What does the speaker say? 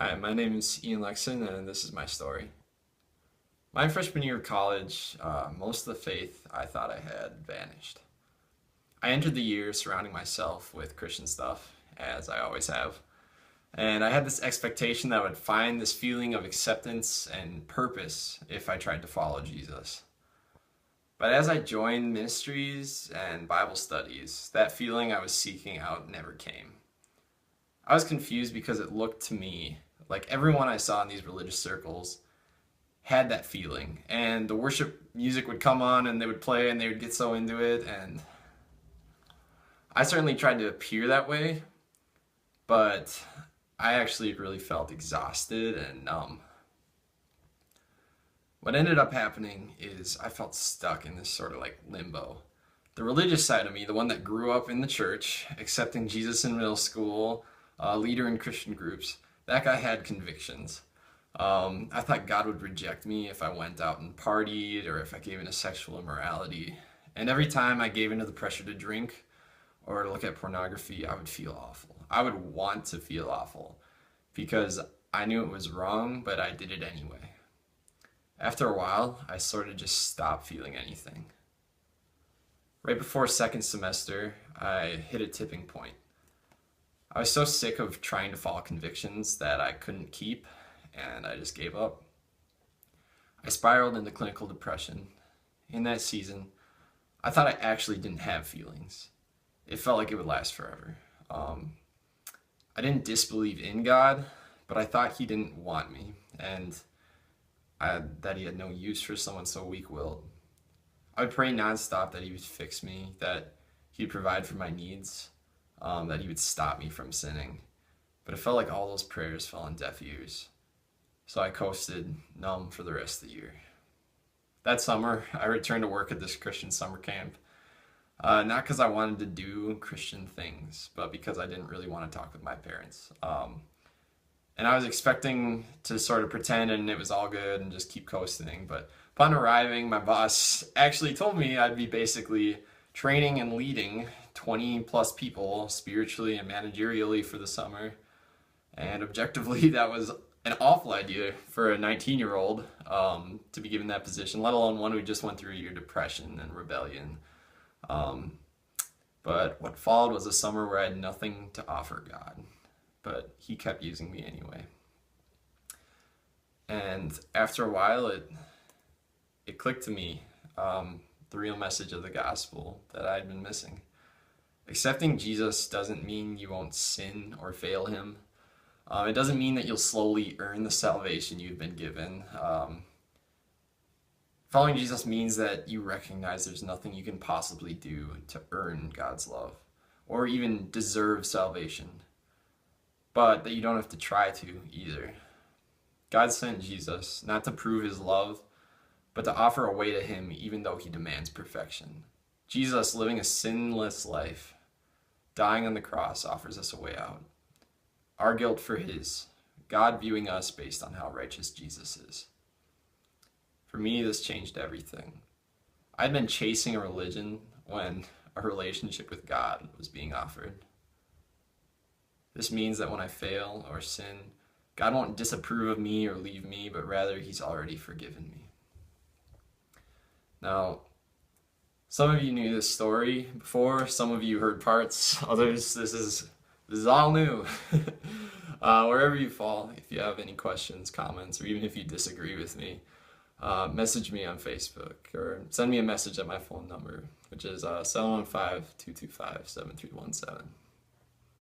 Hi, my name is Ian Lexen, and this is my story. My freshman year of college, most of the faith I thought I had vanished. I entered the year surrounding myself with Christian stuff, as I always have, and I had this expectation that I would find this feeling of acceptance and purpose if I tried to follow Jesus. But as I joined ministries and Bible studies, that feeling I was seeking out never came. I was confused because it looked to me like everyone I saw in these religious circles had that feeling, and the worship music would come on and they would play and they would get so into it, and I certainly tried to appear that way, but I actually really felt exhausted and numb. What ended up happening is I felt stuck in this sort of like limbo. The religious side of me, the one that grew up in the church, accepting Jesus in middle school, a leader in Christian groups, that guy had convictions. I thought God would reject me if I went out and partied or if I gave into sexual immorality. And every time I gave into the pressure to drink or to look at pornography, I would feel awful. I would want to feel awful because I knew it was wrong, but I did it anyway. After a while, I sort of just stopped feeling anything. Right before second semester, I hit a tipping point. I was so sick of trying to follow convictions that I couldn't keep, and I just gave up. I spiraled into clinical depression. In that season, I thought I actually didn't have feelings. It felt like it would last forever. I didn't disbelieve in God, but I thought He didn't want me, and that He had no use for someone so weak-willed. I would pray nonstop that He would fix me, that He'd provide for my needs, that He would stop me from sinning. But it felt like all those prayers fell on deaf ears. So I coasted numb for the rest of the year. That summer, I returned to work at this Christian summer camp. Not because I wanted to do Christian things, but because I didn't really want to talk with my parents. And I was expecting to sort of pretend and it was all good and just keep coasting. But upon arriving, my boss actually told me I'd be basically training and leading 20 plus people spiritually and managerially for the summer. And objectively, that was an awful idea for a 19-year-old to be given that position, let alone one who just went through a year of depression and rebellion. But what followed was a summer where I had nothing to offer God, but He kept using me anyway. And after a while, it clicked to me, the real message of the gospel that I had been missing. Accepting Jesus doesn't mean you won't sin or fail Him. It doesn't mean that you'll slowly earn the salvation you've been given. Following Jesus means that you recognize there's nothing you can possibly do to earn God's love or even deserve salvation, but that you don't have to try to either. God sent Jesus not to prove His love, but to offer a way to Him even though He demands perfection. Jesus, living a sinless life, dying on the cross, offers us a way out. Our guilt for His, God viewing us based on how righteous Jesus is. For me, this changed everything. I'd been chasing a religion when a relationship with God was being offered. This means that when I fail or sin, God won't disapprove of me or leave me, but rather He's already forgiven me. Now, some of you knew this story before, some of you heard parts, others, this is all new. Wherever you fall, if you have any questions, comments, or even if you disagree with me, message me on Facebook or send me a message at my phone number, which is 715-225-7317.